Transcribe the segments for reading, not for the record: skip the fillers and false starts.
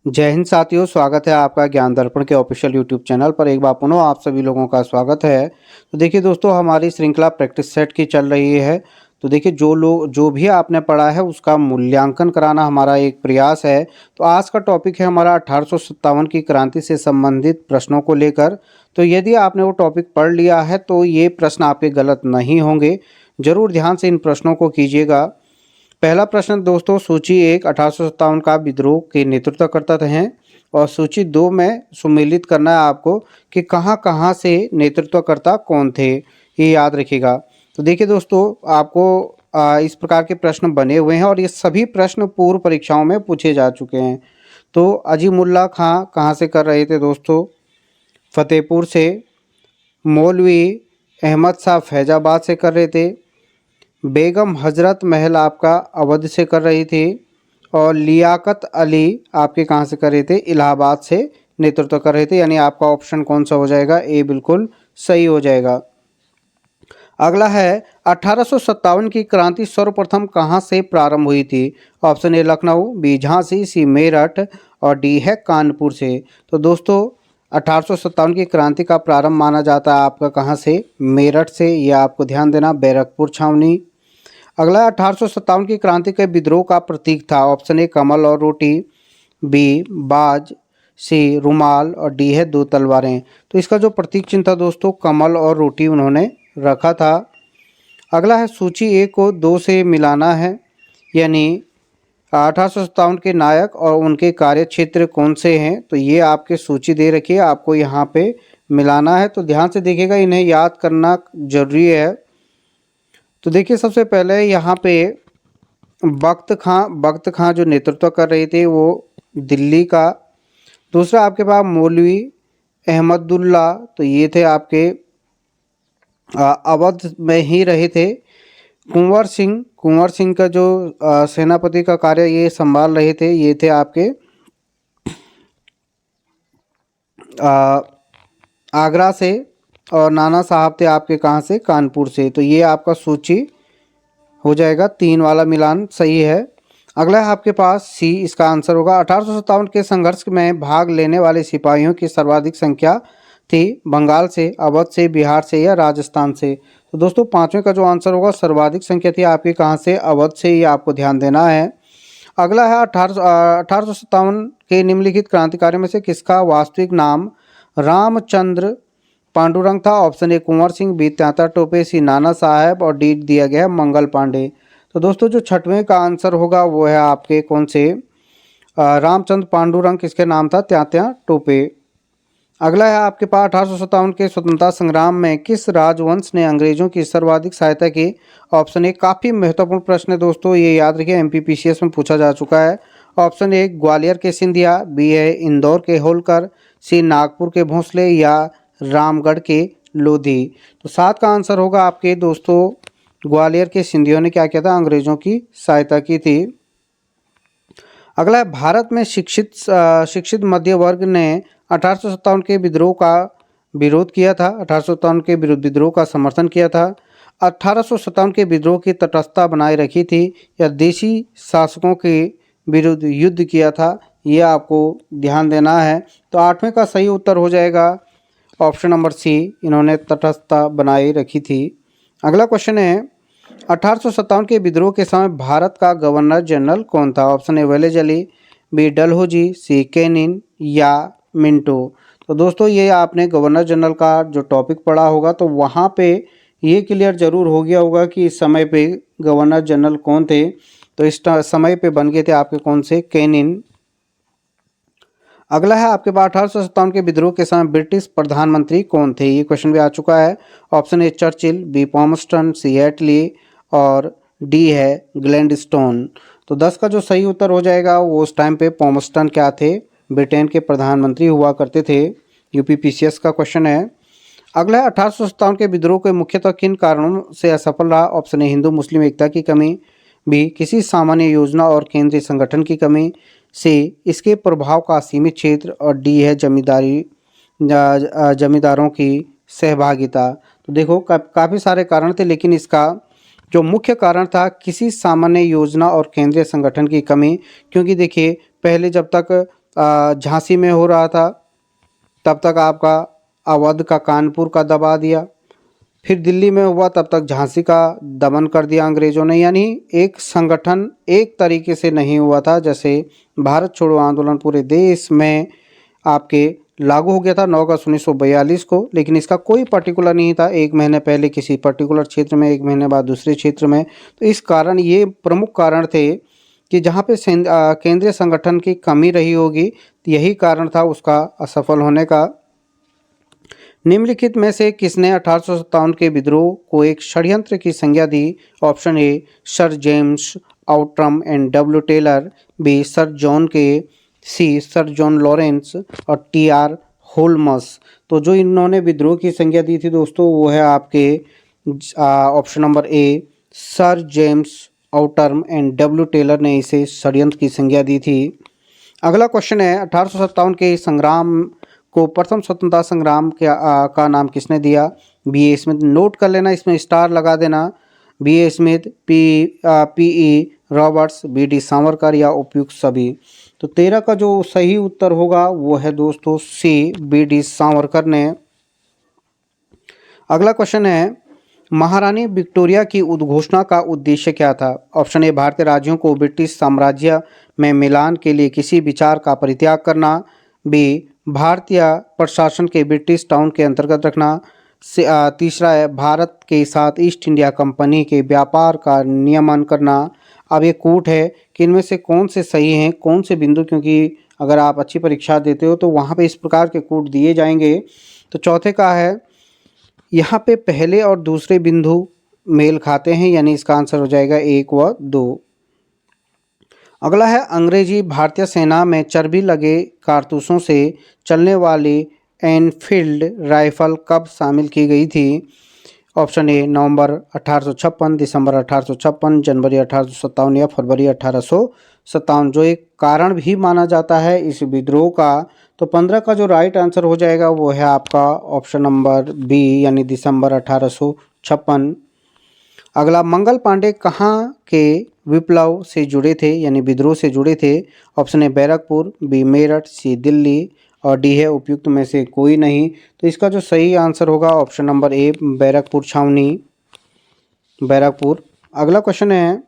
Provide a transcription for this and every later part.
जय हिंद साथियों, स्वागत है आपका ज्ञान दर्पण के ऑफिशियल यूट्यूब चैनल पर। एक बार पुनः आप सभी लोगों का स्वागत है। तो देखिए दोस्तों, हमारी श्रृंखला प्रैक्टिस सेट की चल रही है। तो देखिए, जो भी आपने पढ़ा है उसका मूल्यांकन कराना हमारा एक प्रयास है। तो आज का टॉपिक है हमारा 1857 की क्रांति से संबंधित प्रश्नों को लेकर। तो यदि आपने वो टॉपिक पढ़ लिया है तो ये प्रश्न आपके गलत नहीं होंगे। ज़रूर ध्यान से इन प्रश्नों को कीजिएगा। पहला प्रश्न दोस्तों, सूची 1 1857 का विद्रोह के नेतृत्व करता हैं और सूची 2 में सुमेलित करना है आपको कि कहाँ कहाँ से नेतृत्वकर्ता कौन थे, ये याद रखिएगा। तो देखिए दोस्तों, आपको इस प्रकार के प्रश्न बने हुए हैं और ये सभी प्रश्न पूर्व परीक्षाओं में पूछे जा चुके हैं। तो अजीमुल्ला खां कहाँ से कर रहे थे दोस्तों? फतेहपुर से। मौलवी अहमद शाह फैजाबाद से कर रहे थे। बेगम हजरत महल आपका अवध से कर रही थी और लियाकत अली आपके कहाँ से कर रहे थे? इलाहाबाद से नेतृत्व कर रहे थे। यानी आपका ऑप्शन कौन सा हो जाएगा? ए बिल्कुल सही हो जाएगा। अगला है 1857 की क्रांति सर्वप्रथम कहाँ से प्रारंभ हुई थी? Option A Lucknow, B Jhansi, C Meerut और डी है कानपुर से। तो दोस्तों, 1857 की क्रांति का प्रारंभ माना जाता है आपका कहाँ से? मेरठ से। यह आपको ध्यान देना, बैरकपुर छावनी। अगला 1857 की क्रांति के विद्रोह का प्रतीक था। ऑप्शन ए कमल और रोटी, बी बाज, सी रुमाल और डी है 2 तलवारें। तो इसका जो प्रतीक चिन्ह था दोस्तों, कमल और रोटी उन्होंने रखा था। अगला है सूची ए को 2 से मिलाना है, यानी 1857 के नायक और उनके कार्य क्षेत्र कौन से हैं। तो ये आपके सूची दे रखी है, आपको यहाँ पे मिलाना है। तो ध्यान से देखिएगा, इन्हें याद करना जरूरी है। तो देखिए, सबसे पहले यहाँ पे बख्त खां जो नेतृत्व कर रहे थे वो दिल्ली का। दूसरा आपके पास मौलवी अहमदुल्ला, तो ये थे आपके अवध में ही रहे थे। कुंवर सिंह का जो सेनापति का कार्य ये संभाल रहे थे, ये थे आपके आगरा से। और नाना साहब थे आपके कहाँ से? कानपुर से। तो ये आपका सूची हो जाएगा, 3 वाला मिलान सही है। अगला है आपके पास सी, इसका आंसर होगा 1857 के संघर्ष में भाग लेने वाले सिपाहियों की सर्वाधिक संख्या थी बंगाल से, अवध से, बिहार से या राजस्थान से। तो दोस्तों, 5वें का जो आंसर होगा, सर्वाधिक संख्या थी आपकी कहाँ से? अवध से। ये आपको ध्यान देना है। अगला है 1857 के निम्नलिखित क्रांतिकारियों में से किसका वास्तविक नाम रामचंद्र पांडुरंग था? Option A Kunwar Singh, B Tatya Tope, C Nana Sahib और डी दिया गया है मंगल पांडे। तो दोस्तों, जो 6वें का आंसर होगा वो है आपके कौन से? रामचंद्र पांडुरंग, किसके नाम था? तात्या टोपे। अगला है आपके पास 1857 के स्वतंत्रता संग्राम में किस राजवंश ने अंग्रेजों की सर्वाधिक सहायता की? ऑप्शन ए, काफ़ी महत्वपूर्ण प्रश्न है दोस्तों, ये याद रखिए, एमपीपीसीएस में पूछा जा चुका है। ऑप्शन ए ग्वालियर के सिंधिया, बी है इंदौर के होलकर, सी नागपुर के भोंसले या रामगढ़ के लोधी। तो 7 का आंसर होगा आपके दोस्तों, ग्वालियर के सिंधियों ने क्या किया था? अंग्रेजों की सहायता की थी। अगला है भारत में शिक्षित मध्य वर्ग ने 1857 के विद्रोह का विरोध किया था। 1857 के विद्रोह का समर्थन किया था। 1857 के विद्रोह की तटस्थता बनाए रखी थी या देशी शासकों के विरुद्ध युद्ध किया था? ये आपको ध्यान देना है। तो 8वें का सही उत्तर हो जाएगा ऑप्शन नंबर सी, इन्होंने तटस्थता बनाए रखी थी। अगला क्वेश्चन है 1857 के विद्रोह के समय भारत का गवर्नर जनरल कौन था? Option A Wellesley, B Dalhousie, C Canning या मिंटो। तो दोस्तों, ये आपने गवर्नर जनरल का जो टॉपिक पढ़ा होगा तो वहाँ पे ये क्लियर जरूर हो गया होगा कि इस समय पे गवर्नर जनरल कौन थे। तो इस समय पे बन गए थे आपके कौन से? कैनिन। अगला है आपके पास 1857 के विद्रोह के समय ब्रिटिश प्रधानमंत्री कौन थे? ये क्वेश्चन भी आ चुका है। ऑप्शन ए चर्चिल, बी पॉमस्टन, सी एटली और डी है ग्लैडस्टोन। तो 10 का जो सही उत्तर हो जाएगा वो उस टाइम पे पॉमस्टन क्या थे? ब्रिटेन के प्रधानमंत्री हुआ करते थे। यूपीपीसीएस का क्वेश्चन है। अगला है 1857 के विद्रोह के मुख्यतः किन कारणों से असफल रहा? ऑप्शन ए हिंदू मुस्लिम एकता की कमी, बी किसी सामान्य योजना और केंद्रीय संगठन की कमी, सी इसके प्रभाव का सीमित क्षेत्र और डी है जमींदारों की सहभागिता। तो देखो, काफ़ी सारे कारण थे, लेकिन इसका जो मुख्य कारण था किसी सामान्य योजना और केंद्रीय संगठन की कमी। क्योंकि देखिए, पहले जब तक झांसी में हो रहा था, तब तक आपका अवध का कानपुर का दबा दिया। फिर दिल्ली में हुआ, तब तक झांसी का दमन कर दिया अंग्रेज़ों ने। यानी एक संगठन एक तरीके से नहीं हुआ था। जैसे भारत छोड़ो आंदोलन पूरे देश में आपके लागू हो गया था 9 अगस्त 1942 को, लेकिन इसका कोई पर्टिकुलर नहीं था, एक महीने पहले किसी पर्टिकुलर क्षेत्र में, एक महीने बाद दूसरे क्षेत्र में। तो इस कारण ये प्रमुख कारण थे कि जहाँ पे केंद्रीय संगठन की कमी रही होगी, तो यही कारण था उसका असफल होने का। निम्नलिखित में से किसने 1857 के विद्रोह को एक षड्यंत्र की संज्ञा दी? Option A Sir James Outram and W Taylor, B Sir John Kaye, C Sir John Lawrence और टी आर होल्मस। तो जो इन्होंने विद्रोह की संज्ञा दी थी दोस्तों, वो है आपके option number A Sir James Outram and W Taylor ने इसे षड्यंत्र की संज्ञा दी थी। अगला क्वेश्चन है 1857 के संग्राम को प्रथम स्वतंत्रता संग्राम का नाम किसने दिया? B A Smith. नोट कर लेना, इसमें स्टार लगा देना। B A Smith, P E Roberts, B D Savarkar या उपयुक्त सभी। तो 13 का जो सही उत्तर होगा वो है दोस्तों सी, बी डी सावरकर ने। अगला क्वेश्चन है महारानी विक्टोरिया की उद्घोषणा का उद्देश्य क्या था? ऑप्शन ए भारतीय राज्यों को ब्रिटिश साम्राज्य में मिलान के लिए किसी विचार का परित्याग करना, बी भारतीय प्रशासन के ब्रिटिश टाउन के अंतर्गत रखना, तीसरा है भारत के साथ ईस्ट इंडिया कंपनी के व्यापार का नियमन करना। अब ये कूट है कि इनमें से कौन से सही हैं, कौन से बिंदु, क्योंकि अगर आप अच्छी परीक्षा देते हो तो वहाँ पे इस प्रकार के कूट दिए जाएंगे। तो चौथे का है यहाँ पे पहले और दूसरे बिंदु मेल खाते हैं, यानी इसका आंसर हो जाएगा 1 व 2। अगला है अंग्रेजी भारतीय सेना में चर्बी लगे कारतूसों से चलने वाली एनफील्ड राइफल कब शामिल की गई थी? ऑप्शन ए नवंबर 1856, दिसंबर 1856, जनवरी 1857 या फरवरी 1857। जो एक कारण भी माना जाता है इस विद्रोह का। तो 15 का जो राइट आंसर हो जाएगा वो है आपका ऑप्शन नंबर बी, यानी दिसंबर 1856। अगला मंगल पांडे कहाँ के विप्लव से जुड़े थे, यानी विद्रोह से जुड़े थे? Option A Barrackpore, B Meerut, C Delhi और डी है उपयुक्त में से कोई नहीं। तो इसका जो सही आंसर होगा ऑप्शन नंबर ए, बैरकपुर छावनी, बैरकपुर। अगला क्वेश्चन है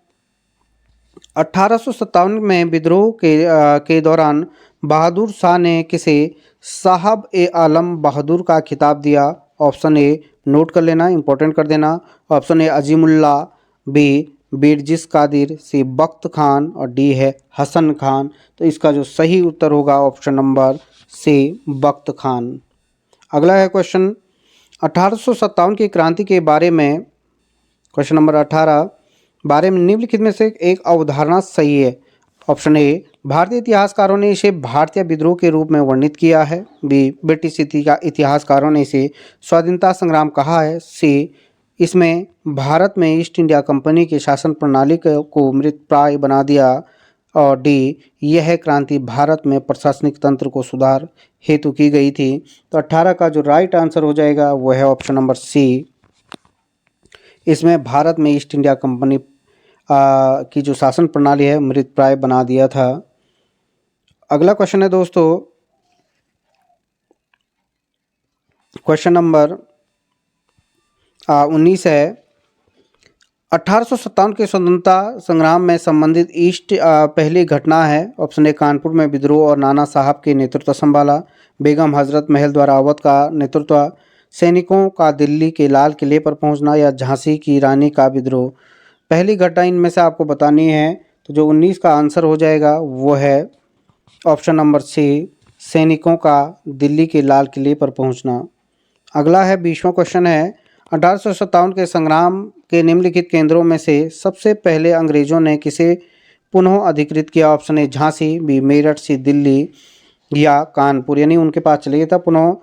1857 में विद्रोह के दौरान बहादुर शाह ने किसे साहब ए आलम बहादुर का खिताब दिया? ऑप्शन ए, नोट कर लेना, इंपॉर्टेंट कर देना। Option A Azimullah, B Birjis Qadir, C Bakht Khan और डी है हसन खान। तो इसका जो सही उत्तर होगा ऑप्शन नंबर सी, बख्त खान। अगला है क्वेश्चन 1857 की क्रांति के बारे में, क्वेश्चन नंबर 18 बारे में निम्नलिखित में से एक अवधारणा सही है? ऑप्शन ए भारतीय इतिहासकारों ने इसे भारतीय विद्रोह के रूप में वर्णित किया है, बी ब्रिटिश इतिहासकारों ने इसे स्वाधीनता संग्राम कहा है, सी इसमें भारत में ईस्ट इंडिया कंपनी की शासन प्रणाली को मृतप्राय बना दिया और डी यह क्रांति भारत में प्रशासनिक तंत्र को सुधार हेतु की गई थी। तो 18 का जो राइट आंसर हो जाएगा वो है ऑप्शन नंबर सी, इसमें भारत में ईस्ट इंडिया कंपनी की जो शासन प्रणाली है मृतप्राय बना दिया था। अगला क्वेश्चन है दोस्तों क्वेश्चन नंबर 19 है 1857 के स्वतंत्रता संग्राम में संबंधित पहली घटना है। ऑप्शन ए कानपुर में विद्रोह और नाना साहब के नेतृत्व संभाला, बेगम हजरत महल द्वारा अवध का नेतृत्व, सैनिकों का दिल्ली के लाल किले पर पहुंचना या झांसी की रानी का विद्रोह। पहली घटना इनमें से आपको बतानी है, तो जो 19 का आंसर हो जाएगा वो है ऑप्शन नंबर सी, सैनिकों का दिल्ली के लाल किले पर पहुंचना। अगला है 20वां क्वेश्चन है 1857 के संग्राम के निम्नलिखित केंद्रों में से सबसे पहले अंग्रेजों ने किसे पुनः अधिकृत किया? Option A Jhansi, B Meerut, C Delhi या कानपुर। यानी उनके पास चले गया था, पुनः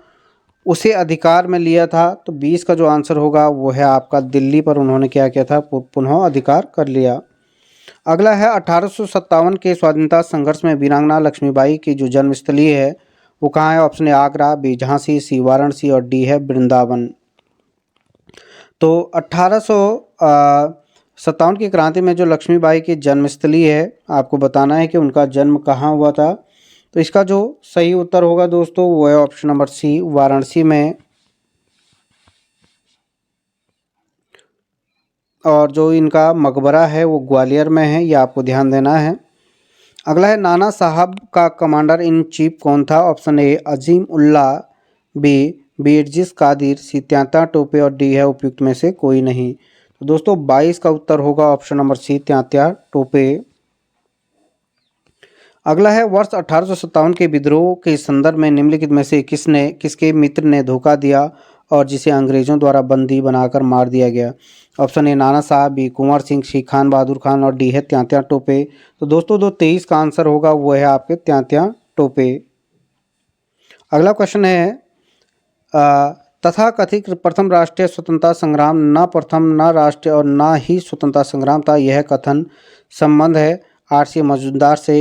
उसे अधिकार में लिया था। तो 20 का जो आंसर होगा वो है आपका दिल्ली पर उन्होंने क्या किया था, पुनः अधिकार कर लिया। अगला है 1857 के स्वाधीनता संघर्ष में वीरांगना लक्ष्मीबाई की जो जन्मस्थली है वो कहाँ है? Option A Agra, B Jhansi, C Varanasi और डी है वृंदावन। तो 1857 की क्रांति में जो लक्ष्मीबाई की जन्मस्थली है, आपको बताना है कि उनका जन्म कहाँ हुआ था। तो इसका जो सही उत्तर होगा दोस्तों वो है ऑप्शन नंबर सी, वाराणसी में। और जो इनका मकबरा है वो ग्वालियर में है, ये आपको ध्यान देना है। अगला है नाना साहब का कमांडर इन चीफ कौन था? Option A Azim Ullah, B Birjis Qadir, C Tatya Tope और डी है उपयुक्त में से कोई नहीं। तो दोस्तों 22 का उत्तर होगा ऑप्शन नंबर सी, त्यात्या टोपे। अगला है वर्ष 1857 के विद्रोह के संदर्भ में निम्नलिखित में से किसके मित्र ने धोखा दिया और जिसे अंग्रेजों द्वारा बंदी बनाकर मार दिया गया? ऑप्शन ए नाना साहब, बी कुंवर सिंह, सी खान बहादुर खान और डी है त्यात्या टोपे। तो दोस्तों 23 का आंसर होगा वो है आपके त्यात्या टोपे। अगला क्वेश्चन है तथाकथित प्रथम राष्ट्रीय स्वतंत्रता संग्राम न प्रथम, न राष्ट्रीय और न ही स्वतंत्रता संग्राम था। यह कथन संबंध है आर.सी. मजूमदार से,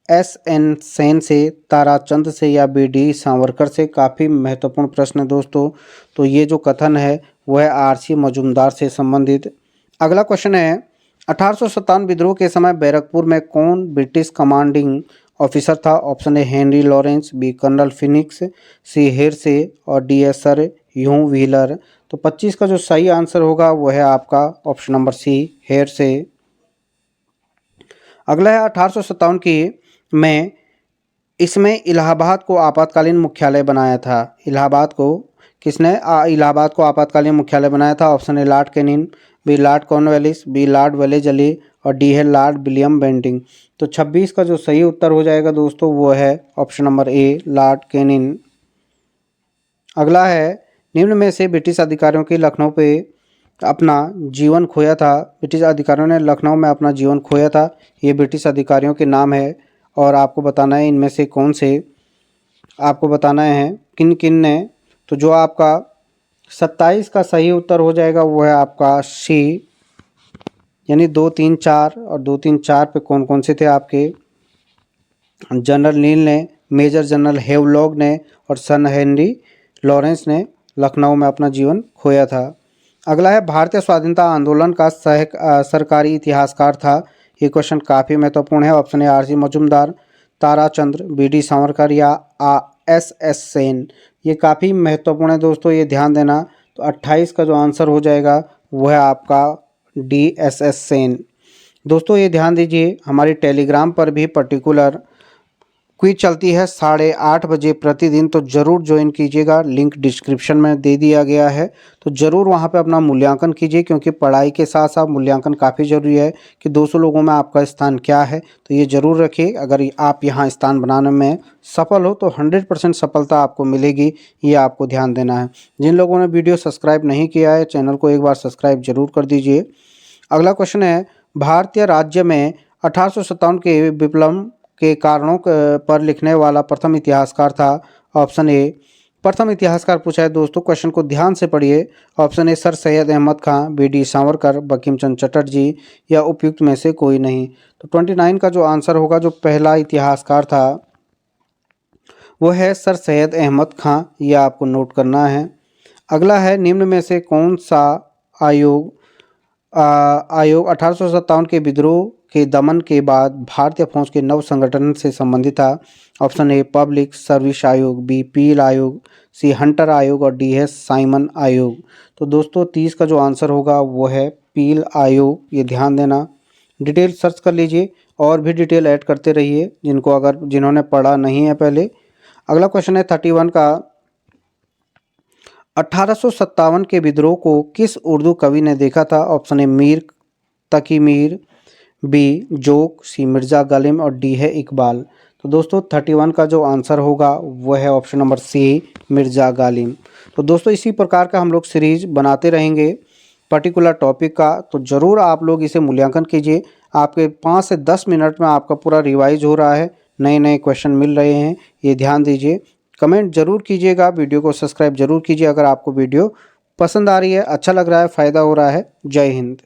एस.एन. सेन से, ताराचंद से या बी.डी. सावरकर से? काफ़ी महत्वपूर्ण प्रश्न है दोस्तों। तो ये जो कथन है वह है आर.सी. मजूमदार से संबंधित। अगला क्वेश्चन है 1857 विद्रोह के समय बैरकपुर में कौन ब्रिटिश कमांडिंग ऑफिसर था? Option A Henry Lawrence, B colonel Finnis, C Hearsey और डी है सर ह्यू व्हीलर। तो 25 का जो सही आंसर होगा वो है आपका ऑप्शन नंबर सी, हेरसे। अगला है 1857 की में इसमें इलाहाबाद को आपातकालीन मुख्यालय बनाया था। इलाहाबाद को किसने इलाहाबाद को आपातकालीन मुख्यालय बनाया था? Option A Lord Canning, B Lord Cornwallis, B Lord Wellesley और डी है लॉर्ड विलियम बेंटिंग। तो 26 का जो सही उत्तर हो जाएगा दोस्तों वो है ऑप्शन नंबर ए, लॉर्ड कैनिंग। अगला है निम्न में से ब्रिटिश अधिकारियों की लखनऊ पे अपना जीवन खोया था, ब्रिटिश अधिकारियों ने लखनऊ में अपना जीवन खोया था, ये ब्रिटिश अधिकारियों के नाम है और आपको बताना है इनमें से कौन से, आपको बताना है किन किन ने। तो जो आपका 27 का सही उत्तर हो जाएगा वो है आपका सी, यानी 2, 3, 4 और 2, 3, 4 पे कौन कौन से थे आपके? जनरल नील ने, मेजर जनरल हेवलॉग ने और सन हेनरी लॉरेंस ने लखनऊ में अपना जीवन खोया था। अगला है भारतीय स्वाधीनता आंदोलन का सरकारी इतिहासकार था। ये क्वेश्चन काफ़ी महत्वपूर्ण है। ऑप्शन ए आर.सी. मजूमदार, ताराचंद्र, बी.डी. सावरकर या एस.एस. सेन। ये काफ़ी महत्वपूर्ण है दोस्तों, ये ध्यान देना। तो 28 का जो आंसर हो जाएगा वो है आपका डी, एस.एस. सेन। दोस्तों ये ध्यान दीजिए हमारी टेलीग्राम पर भी पर्टिकुलर क्विज चलती है 8:30 बजे प्रतिदिन, तो ज़रूर ज्वाइन कीजिएगा। लिंक डिस्क्रिप्शन में दे दिया गया है, तो ज़रूर वहां पे अपना मूल्यांकन कीजिए, क्योंकि पढ़ाई के साथ साथ मूल्यांकन काफ़ी ज़रूरी है कि 200 लोगों में आपका स्थान क्या है। तो ये ज़रूर रखिए, अगर आप यहाँ स्थान बनाने में सफल हो तो 100% सफलता आपको मिलेगी, ये आपको ध्यान देना है। जिन लोगों ने वीडियो सब्सक्राइब नहीं किया है चैनल को एक बार सब्सक्राइब जरूर कर दीजिए। अगला क्वेश्चन है भारतीय राज्य में 1857 के विप्लव के कारणों पर लिखने वाला प्रथम इतिहासकार था। ऑप्शन ए, प्रथम इतिहासकार पूछा है दोस्तों, क्वेश्चन को ध्यान से पढ़िए। Option A Sir Syed Ahmad Khan, B D. Savarkar, Bankim Chandra Chatterjee या उपयुक्त में से कोई नहीं। तो 29 का जो आंसर होगा, जो पहला इतिहासकार था वो है सर सैयद अहमद खां, ये आपको नोट करना है। अगला है निम्न में से कौन सा आयोग 1857 के विद्रोह के दमन के बाद भारतीय फौज के नव संगठन से संबंधित था? ऑप्शन ए पब्लिक सर्विस आयोग, बी पील आयोग, सी हंटर आयोग और डी है साइमन आयोग। तो दोस्तों 30 का जो आंसर होगा वो है पील आयोग, ये ध्यान देना। डिटेल सर्च कर लीजिए और भी डिटेल ऐड करते रहिए जिन्होंने पढ़ा नहीं है पहले। अगला क्वेश्चन है 31 का 1857 के विद्रोह को किस उर्दू कवि ने देखा था? Option A Mir Taqi Mir, B Zauq, C Mirza Ghalib और डी है इकबाल। तो दोस्तों 31 का जो आंसर होगा वो है option number C, Mirza Ghalib. तो दोस्तों इसी प्रकार का हम लोग सीरीज बनाते रहेंगे पर्टिकुलर टॉपिक का, तो ज़रूर आप लोग इसे मूल्यांकन कीजिए। आपके 5 से 10 मिनट में आपका पूरा रिवाइज हो रहा है, नए नए क्वेश्चन मिल रहे हैं, ये ध्यान दीजिए। कमेंट जरूर कीजिएगा, वीडियो को सब्सक्राइब जरूर कीजिए अगर आपको वीडियो पसंद आ रही है, अच्छा लग रहा है, फ़ायदा हो रहा है। जय हिंद।